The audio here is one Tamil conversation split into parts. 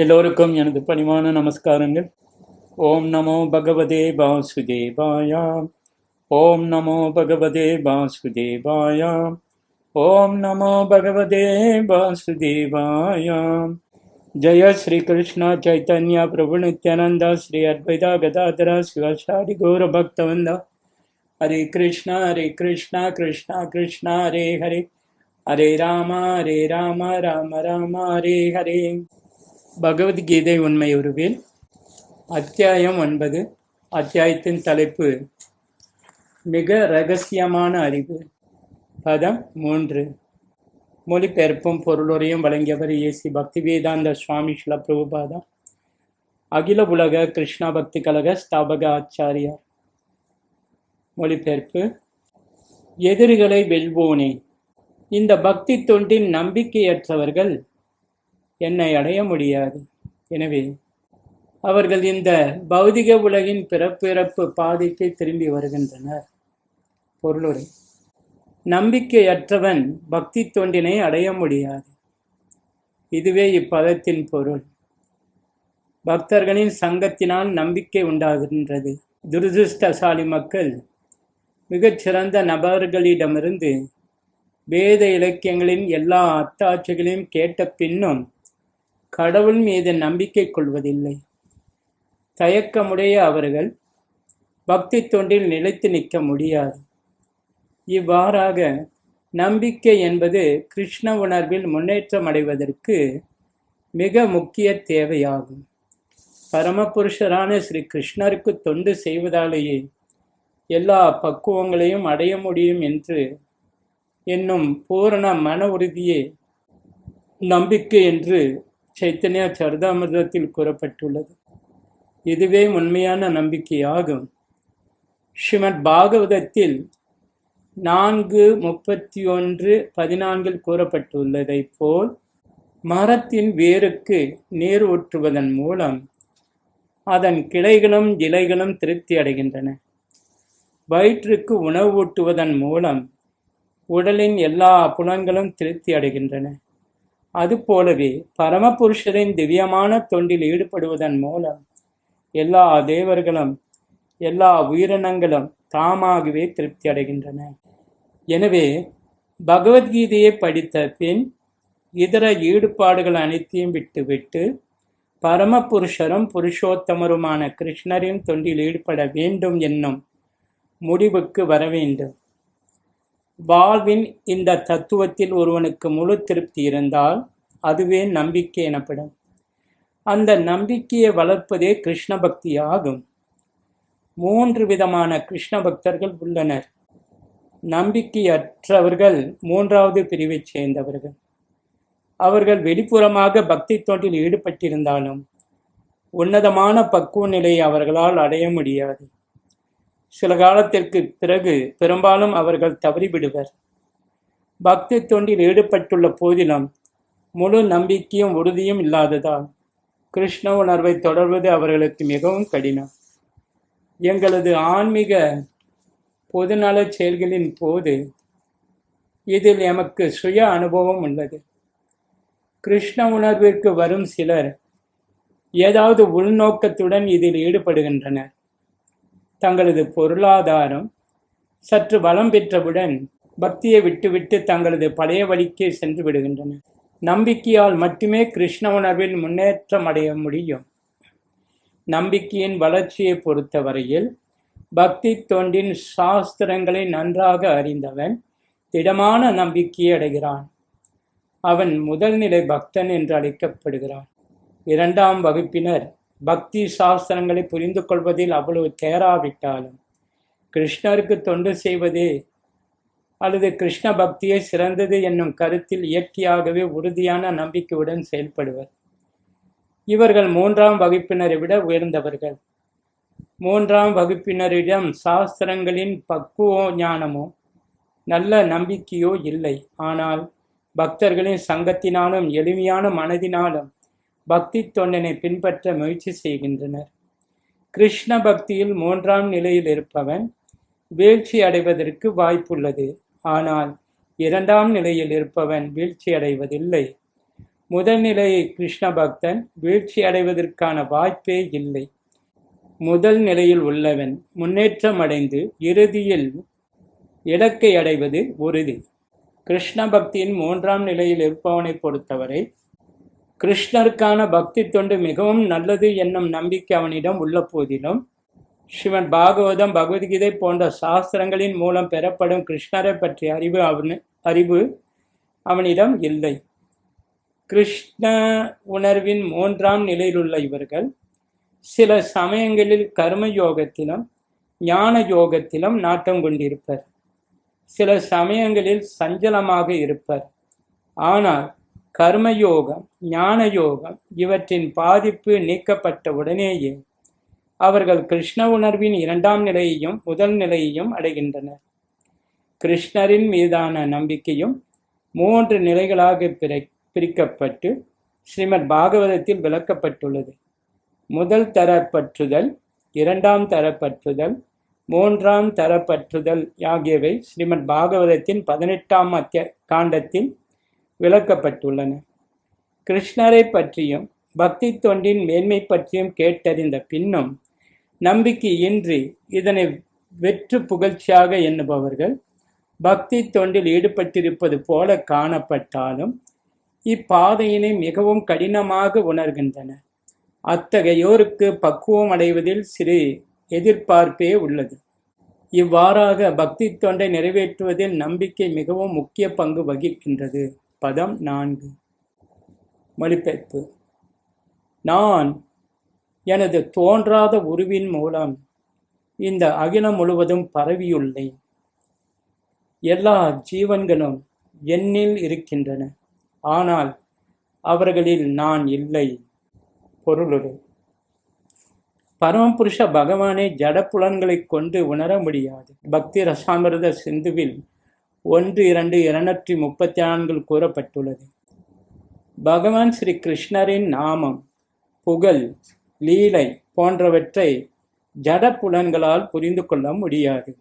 எல்லோருக்கும் எனது பணிவான நமஸ்காரங்கள். ஓம் நமோ பகவதே வாசுதேவாய. ஓம் நமோ பகவதே வாசுதேவாய. ஓம் நமோ பகவதே வாசுதேவாய. ஜெய ஸ்ரீ கிருஷ்ண சைத்தன்ய பிரபு நித்யானந்த ஸ்ரீ அத்வைதா கதாதர சிவசாரி கௌர பக்தவந்த. ஹரே கிருஷ்ணா கிருஷ்ணா கிருஷ்ணா ஹரே ஹரே, ஹரே ராம ராம ராம ஹரே ஹரே. பகவத்கீதை உண்மை உருவில் அத்தியாயம் 9. அத்தியாயத்தின் தலைப்பு மிக ரகசியமான அறிவு. பதம் 3. மொழிபெயர்ப்பும் பொருளுரையும் வழங்கியவர் ஏசி பக்திவேதாந்த சுவாமி ஸ்ரீல பிரபுபாதா, அகில உலக கிருஷ்ணா பக்தி கழக ஸ்தாபக ஆச்சாரியார். மொழிபெயர்ப்பு. எதிரிகளை வெல்வோனே, இந்த பக்தி தொண்டில் நம்பிக்கையற்றவர்கள் என்னை அடைய முடியாது. எனவே அவர்கள் இந்த பௌதிக உலகின் பிறப்பிறப்பு பாதைக்கு திரும்பி வருகின்றனர். பொருளுரை. நம்பிக்கையற்றவன் பக்தி தொண்டினை அடைய முடியாது. இதுவே இப்பதத்தின் பொருள். பக்தர்களின் சங்கத்தினால் நம்பிக்கை உண்டாகின்றது. துரதிருஷ்டசாலி மக்கள் மிகச்சிறந்த நபர்களிடமிருந்து வேத இலக்கியங்களின் எல்லா அத்தாட்சிகளையும் கேட்ட பின்னும் கடவுள் மீது நம்பிக்கை கொள்வதில்லை. தயக்கமுடைய அவர்கள் பக்தி தொண்டில் நிலைத்து நிற்க முடியாது. இவ்வாறாக நம்பிக்கை என்பது கிருஷ்ண உணர்வில் முன்னேற்றம் அடைவதற்கு மிக முக்கிய தேவையாகும். பரமபுருஷரான ஸ்ரீ கிருஷ்ணருக்கு தொண்டு செய்வதாலேயே எல்லா பக்குவங்களையும் அடைய முடியும் என்று என்னும் பூரண மன உறுதியே நம்பிக்கை என்று சைத்தன்ய சரிதாமிர்தத்தில் கூறப்பட்டுள்ளது. இதுவே உண்மையான நம்பிக்கையாகும். ஸ்ரீமத் பாகவதத்தில் 4:31-14 கூறப்பட்டுள்ளதை போல் மரத்தின் வேருக்கு நீர் ஊற்றுவதன் மூலம் அதன் கிளைகளும் இலைகளும் திருப்தி அடைகின்றன. வயிற்றுக்கு உணவு ஊட்டுவதன் மூலம் உடலின் எல்லா புலன்களும் திருப்தி அடைகின்றன. அதுபோலவே பரமபுருஷரின் திவ்யமான தொண்டில் ஈடுபடுவதன் மூலம் எல்லா தேவர்களும் எல்லா உயிரினங்களும் தாமாகவே திருப்தி அடைகின்றன. எனவே பகவத்கீதையை படித்த பின் இதர ஈடுபாடுகள் அனைத்தையும் விட்டுவிட்டு பரமபுருஷரும் புருஷோத்தமருமான கிருஷ்ணரின் தொண்டில் ஈடுபட வேண்டும் என்னும் முடிவுக்கு வர வேண்டும். வாழ்வின் இந்த தத்துவத்தில் ஒருவனுக்கு முழு திருப்தி இருந்தால் அதுவே நம்பிக்கை எனப்படும். அந்த நம்பிக்கையை வளர்ப்பதே கிருஷ்ண பக்தி ஆகும். 3 விதமான கிருஷ்ண பக்தர்கள் உள்ளனர். நம்பிக்கையற்றவர்கள் 3வது பிரிவைச் சேர்ந்தவர்கள். அவர்கள் வெளிப்புறமாக பக்தி தொண்டில் ஈடுபட்டிருந்தாலும் உன்னதமான பக்குவ நிலையை அவர்களால் அடைய முடியாது. சில காலத்திற்கு பிறகு பெரும்பாலும் அவர்கள் தவறிவிடுவர். பக்தி தொண்டில் ஈடுபட்டுள்ள போதிலும் முழு நம்பிக்கையும் உறுதியும் இல்லாததால் கிருஷ்ண உணர்வை தொடர்வது அவர்களுக்கு மிகவும் கடினம். எங்களது ஆன்மீக பொதுநல செயல்களின் போது இதில் எமக்கு சுய அனுபவம் உள்ளது. கிருஷ்ண உணர்விற்கு வரும் சிலர் ஏதாவது உள்நோக்கத்துடன் இதில் ஈடுபடுகின்றனர். தங்களது பொருளாதாரம் சற்று வளம் பெற்றவுடன் பக்தியை விட்டுவிட்டு தங்களது பழைய வழிக்கே சென்று விடுகின்றனர். நம்பிக்கையால் மட்டுமே கிருஷ்ண உணர்வில் முன்னேற்றம் அடைய முடியும். நம்பிக்கையின் வளர்ச்சியை பொறுத்தவரையில் பக்தி தொண்டின் சாஸ்திரங்களை நன்றாக அறிந்தவன் திடமான நம்பிக்கையை அடைகிறான். அவன் முதல் நிலை பக்தன் என்று அழைக்கப்படுகிறான். 2ஆம் வகுப்பினர் பக்தி சாஸ்திரங்களை புரிந்து கொள்வதில் அவ்வளவு தேராவிட்டாலும் கிருஷ்ணருக்கு தொண்டு செய்வதே அல்லது கிருஷ்ண பக்தியே சிறந்தது என்னும் கருத்தில் இயற்கையாகவே உறுதியான நம்பிக்கையுடன் செயல்படுவர். இவர்கள் 3ஆம் வகுப்பினரை விட உயர்ந்தவர்கள். 3ஆம் வகுப்பினரிடம் சாஸ்திரங்களின் பக்குவ ஞானமோ நல்ல நம்பிக்கையோ இல்லை. ஆனால் பக்தர்களின் சங்கத்தினாலும் எளிமையான மனதினாலும் பக்தி தொண்டினை பின்பற்ற முயற்சி செய்கின்றனர். கிருஷ்ண பக்தியில் 3ஆம் நிலையில் இருப்பவன் வீழ்ச்சி அடைவதற்கு வாய்ப்புள்ளது. ஆனால் 2ஆம் நிலையில் இருப்பவன் வீழ்ச்சி அடைவதில்லை. முதல் நிலை கிருஷ்ண பக்தன் வீழ்ச்சி அடைவதற்கான வாய்ப்பே இல்லை. முதல் நிலையில் உள்ளவன் முன்னேற்றம் அடைந்து இறுதியில் இலக்கை அடைவது உறுதி. கிருஷ்ண பக்தியின் 3ஆம் நிலையில் இருப்பவனை பொறுத்தவரை கிருஷ்ணருக்கான பக்தி தொண்டு மிகவும் நல்லது என்னும் நம்பிக்கை அவனிடம் உள்ள போதிலும் ஸ்ரீமத் பாகவதம், பகவத்கீதை போன்ற சாஸ்திரங்களின் மூலம் பெறப்படும் கிருஷ்ணரை பற்றிய அறிவு அவனிடம் இல்லை. கிருஷ்ண உணர்வின் 3ஆம் நிலையிலுள்ள இவர்கள் சில சமயங்களில் கர்ம யோகத்திலும் ஞான யோகத்திலும் நாட்டம் கொண்டிருப்பர். சில சமயங்களில் சஞ்சலமாக இருப்பர். ஆனால் கர்மயோகம், ஞான யோகம் இவற்றின் பாதிப்பு நீக்கப்பட்ட உடனேயே அவர்கள் கிருஷ்ண உணர்வின் 2ஆம் நிலையையும் முதல் நிலையையும் அடைகின்றனர். கிருஷ்ணரின் மீதான நம்பிக்கையும் 3 நிலைகளாக பிரிக்கப்பட்டு ஸ்ரீமத் பாகவதத்தில் விளக்கப்பட்டுள்ளது. முதல் தர பற்றுதல், 2ஆம் தர பற்றுதல், 3ஆம் தர பற்றுதல் ஆகியவை ஸ்ரீமத் பாகவதத்தின் 18ஆம் காண்டத்தில் விளக்கப்பட்டுள்ளன. கிருஷ்ணரை பற்றியும் பக்தி தொண்டின் மேன்மை பற்றியும் கேட்டறிந்த பின்னும் நம்பிக்கையின்றி இதனை வெற்று புகழ்ச்சியாக எண்ணுபவர்கள் பக்தி தொண்டில் ஈடுபட்டிருப்பது போல காணப்பட்டாலும் இப்பாதையினை மிகவும் கடினமாக உணர்கின்றனர். அத்தகையோருக்கு பக்குவம் அடைவதில் சிறு எதிர்பார்ப்பே உள்ளது. இவ்வாறாக பக்தி தொண்டை நிறைவேற்றுவதில் நம்பிக்கை மிகவும் முக்கிய பங்கு வகிக்கின்றது. பதம் 4. மொழிபெயர்ப்பு. நான் எனது தோன்றாத உருவின் மூலம் இந்த அகிலம் முழுவதும் பரவியுள்ளேன். எல்லா ஜீவன்களும் என்னில் இருக்கின்றன. ஆனால் அவர்களில் நான் இல்லை. பொருளுரை. பரமபுருஷ பகவானை ஜடப்புலன்களை கொண்டு உணர முடியாது. பக்தி ரசாமிர்த சிந்துவில் 1-2-234 கூறப்பட்டுள்ளது. பகவான் ஸ்ரீ கிருஷ்ணரின் நாமம், புகழ், லீலை போன்றவற்றை ஜடப்புலன்களால் புரிந்து கொள்ள முடியாது.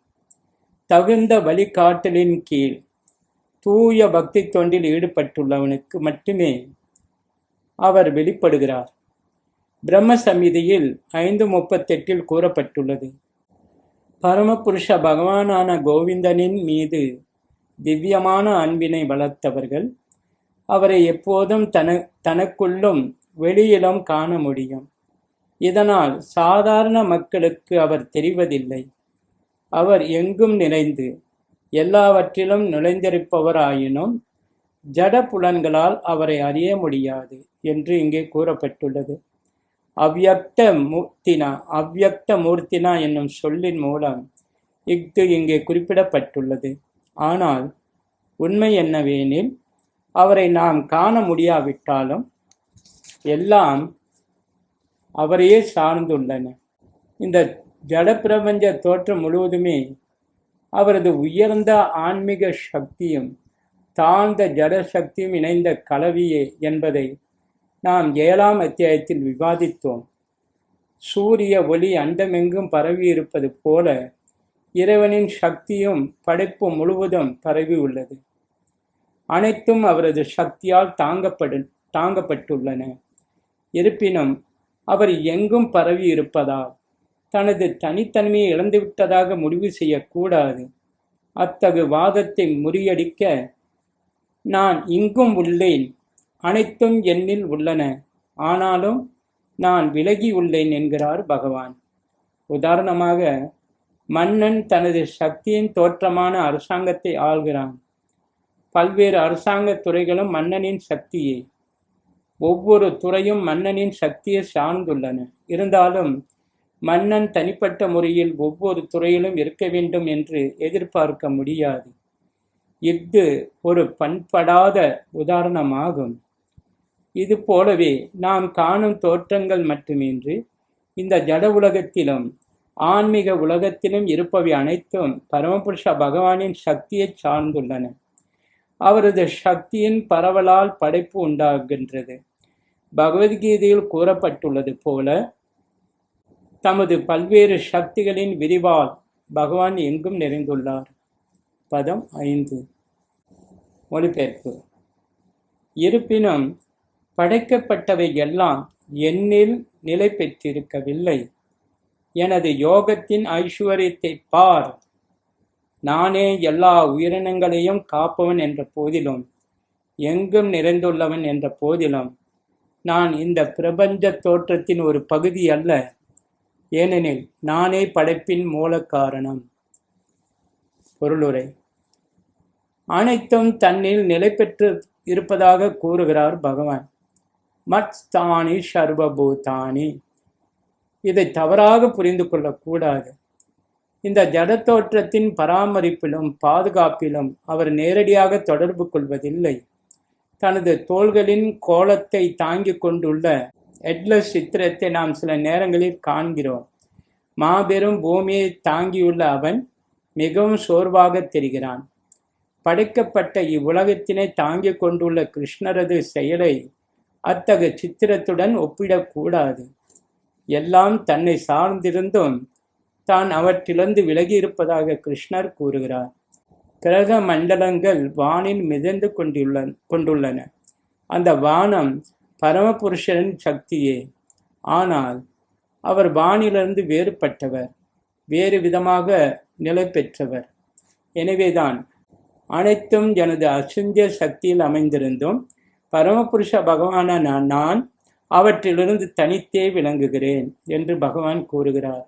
தகுந்த வழிகாட்டலின் கீழ் தூய பக்தி தொண்டில் ஈடுபட்டுள்ளவனுக்கு மட்டுமே அவர் வெளிப்படுகிறார். பிரம்ம சமிதியில் 5:38 கூறப்பட்டுள்ளது. பரமபுருஷ பகவானான கோவிந்தனின் மீது திவ்யமான அன்பினை வளர்த்தவர்கள் அவரை எப்போதும் தனக்குள்ளும் வெளியிலும் காண முடியும். இதனால் சாதாரண மக்களுக்கு அவர் தெரிவதில்லை. அவர் எங்கும் நிறைந்து எல்லாவற்றிலும் நுழைந்திருப்பவராயினும் ஜட புலன்களால் அவரை அறிய முடியாது என்று இங்கே கூறப்பட்டுள்ளது. அவ்யக்த மூர்த்தினா என்னும் சொல்லின் மூலம் இங்கே குறிப்பிடப்பட்டுள்ளது. ஆனால் உண்மை என்னவெனில் அவரை நாம் காண முடியாவிட்டாலும் எல்லாம் அவரையே சார்ந்துள்ளன. இந்த ஜட பிரபஞ்ச தோற்றம் முழுவதுமே அவரது உயர்ந்த ஆன்மீக சக்தியும் தாழ்ந்த ஜட சக்தியும் இணைந்த கலவையே என்பதை நாம் 7ஆம் அத்தியாயத்தில் விவாதித்தோம். சூரிய ஒளி அண்டமெங்கும் பரவி இருப்பது போல இறைவனின் சக்தியும் படைப்பு முழுவதும் பரவி உள்ளது. அனைத்தும் அவரது சக்தியால் தாங்கப்பட்டுள்ளன. இருப்பினும் அவர் எங்கும் பரவி இருப்பதால் தனது தனித்தன்மையை இழந்துவிட்டதாக முடிவு செய்யக்கூடாது. அத்தகு வாதத்தை முறியடிக்க நான் இங்கும் உள்ளேன், அனைத்தும் என்னில் உள்ளன, ஆனாலும் நான் விலகி உள்ளேன் என்கிறார் பகவான். உதாரணமாக, மன்னன் தனது சக்தியின் தோற்றமான அரசாங்கத்தை ஆள்கிறான். பல்வேறு அரசாங்க துறைகளும் மன்னனின் சக்தியே. ஒவ்வொரு துறையும் மன்னனின் சக்தியை சார்ந்துள்ளன. இருந்தாலும் மன்னன் தனிப்பட்ட முறையில் ஒவ்வொரு துறையிலும் இருக்க வேண்டும் என்று எதிர்பார்க்க முடியாது. இது ஒரு பண்படாத உதாரணமாகும். இது போலவே நாம் காணும் தோற்றங்கள் மட்டுமின்றி இந்த ஜட உலகத்திலும் ஆன்மீக உலகத்திலும் இருப்பவை அனைத்தும் பரமபுருஷ பகவானின் சக்தியை சார்ந்துள்ளன. அவரது சக்தியின் பரவலால் படைப்பு உண்டாகின்றது. பகவத்கீதையில் கூறப்பட்டுள்ளது போல தமது பல்வேறு சக்திகளின் விரிவால் பகவான் எங்கும் நிறைந்துள்ளார். பதம் 5. மொழிபெயர்ப்பு. இருப்பினும் படைக்கப்பட்டவை எல்லாம் என்னில் நிலை பெற்றிருக்கவில்லை. எனது யோகத்தின் ஐஸ்வர்யத்தை பார். நானே எல்லா உயிரினங்களையும் காப்பவன் என்ற போதிலும், எங்கும் நிறைந்துள்ளவன் என்ற போதிலும், நான் இந்த பிரபஞ்ச தோற்றத்தின் ஒரு பகுதி அல்ல. ஏனெனில் நானே படைப்பின் மூல காரணம். பொருளுரை. அனைத்தும் தன்னில் நிலை பெற்று இருப்பதாக கூறுகிறார் பகவான். மத்ஸ்தானி சர்வபூதானி. இதை தவறாக புரிந்து கொள்ளக்கூடாது. இந்த ஜட தோற்றத்தின் பராமரிப்பிலும் பாதுகாப்பிலும் அவர் நேரடியாக தொடர்பு கொள்வதில்லை. தனது தோள்களின் கோலத்தை தாங்கிக் கொண்டுள்ள எட்லஸ் சித்திரத்தை நாம் சில நேரங்களில் காண்கிறோம். மாபெரும் பூமியை தாங்கியுள்ள அவன் மிகவும் சோர்வாக தெரிகிறான். படைக்கப்பட்ட இவ்வுலகத்தினை தாங்கிக் கொண்டுள்ள கிருஷ்ணரது செயலை அத்தகைய சித்திரத்துடன் ஒப்பிடக்கூடாது. எல்லாம் தன்னை சார்ந்திருந்தும் தான் அவற்றிலிருந்து விலகி இருப்பதாக கிருஷ்ணர் கூறுகிறார். கிரக மண்டலங்கள் வானில் மிதந்து கொண்டுள்ளன. அந்த வானம் பரமபுருஷரின் சக்தியே. ஆனால் அவர் வானிலிருந்து வேறுபட்டவர், வேறு விதமாக நிலை பெற்றவர். எனவேதான் அனைத்தும் எனது அசிந்திய சக்தியில் அமைந்திருந்தும் பரமபுருஷ பகவானான நான் அவற்றிலிருந்து தனித்தே விளங்குகிறேன் என்று பகவான் கூறுகிறார்.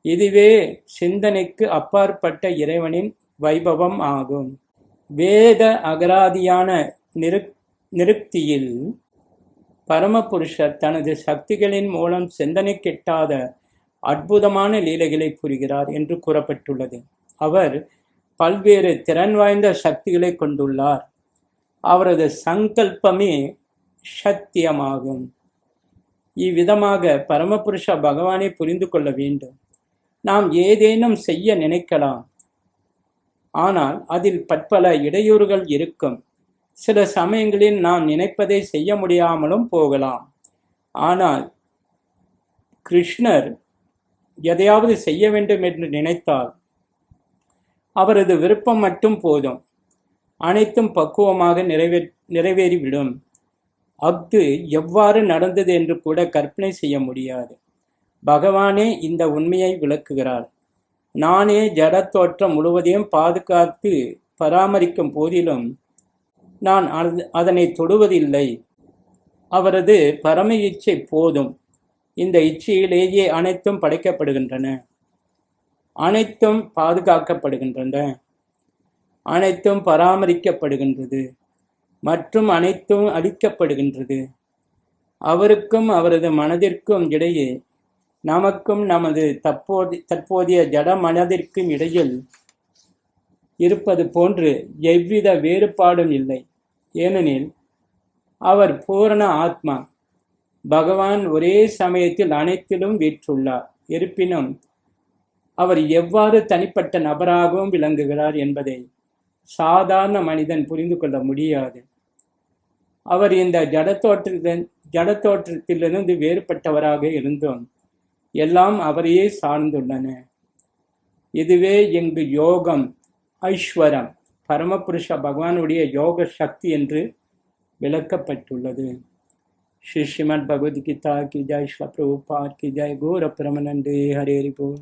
இதுவே சிந்தனைக்கு அப்பாற்பட்ட இறைவனின் வைபவம் ஆகும். வேத அகராதியான நிருக்தியில் பரமபுருஷர் தனது சக்திகளின் மூலம் சிந்தனை கெட்டாத அற்புதமான லீலைகளை புரிகிறார் என்று கூறப்பட்டுள்ளது. அவர் பல்வேறு திறன் வாய்ந்த சக்திகளை கொண்டுள்ளார். அவரது சங்கல்பமே சத்தியமாகும். இவ்விதமாக பரமபுருஷ பகவானை புரிந்து கொள்ள வேண்டும். நாம் ஏதேனும் செய்ய நினைக்கலாம், ஆனால் அதில் பற்பல இடையூறுகள் இருக்கும். சில சமயங்களில் நாம் நினைப்பதை செய்ய முடியாமலும் போகலாம். ஆனால் கிருஷ்ணர் எதையாவது செய்ய வேண்டும் என்று நினைத்தால் அவரது விருப்பம் மட்டும் போதும், அனைத்தும் பக்குவமாக நிறைவேறிவிடும். அஃது எவ்வாறு நடந்தது என்று கூட கற்பனை செய்ய முடியாது. பகவானே இந்த உண்மையை விளக்குகிறார். நானே ஜட தோற்றம் முழுவதையும் பாதுகாத்து பராமரிக்கும் போதிலும் நான் அதனை தொடுவதில்லை. அவரது பரம இச்சை போதும். இந்த இச்சையிலேயே அனைத்தும் படைக்கப்படுகின்றன, அனைத்தும் பாதுகாக்கப்படுகின்றன, அனைத்தும் பராமரிக்கப்படுகின்றது மற்றும் அனைத்தும் அளிக்கப்படுகின்றது. அவருக்கும் அவரது மனதிற்கும் இடையே, நமக்கும் நமது தற்போதைய ஜட மனதிற்கும் இடையில் இருப்பது போன்று எவ்வித வேறுபாடும் இல்லை. ஏனெனில் அவர் பூரண ஆத்மா. பகவான் ஒரே சமயத்தில் அனைத்திலும் வீற்றுள்ளார். இருப்பினும் அவர் எவ்வாறு தனிப்பட்ட நபராகவும் விளங்குகிறார் என்பதை சாதாரண மனிதன் புரிந்து கொள்ள முடியாது. அவர் இந்த ஜட தோற்றத்திலிருந்து வேறுபட்டவராக இருந்தும் எல்லாம் அவரையே சார்ந்துள்ளன. இதுவே இங்கு யோகம், ஐஸ்வரம், பரமபுருஷ பகவானுடைய யோக சக்தி என்று விளக்கப்பட்டுள்ளது. श्री श्रीमद् भगवद गीता की जय, श्री प्रभुपाद की जय, गौर परमानंदे हरे हरि बोल।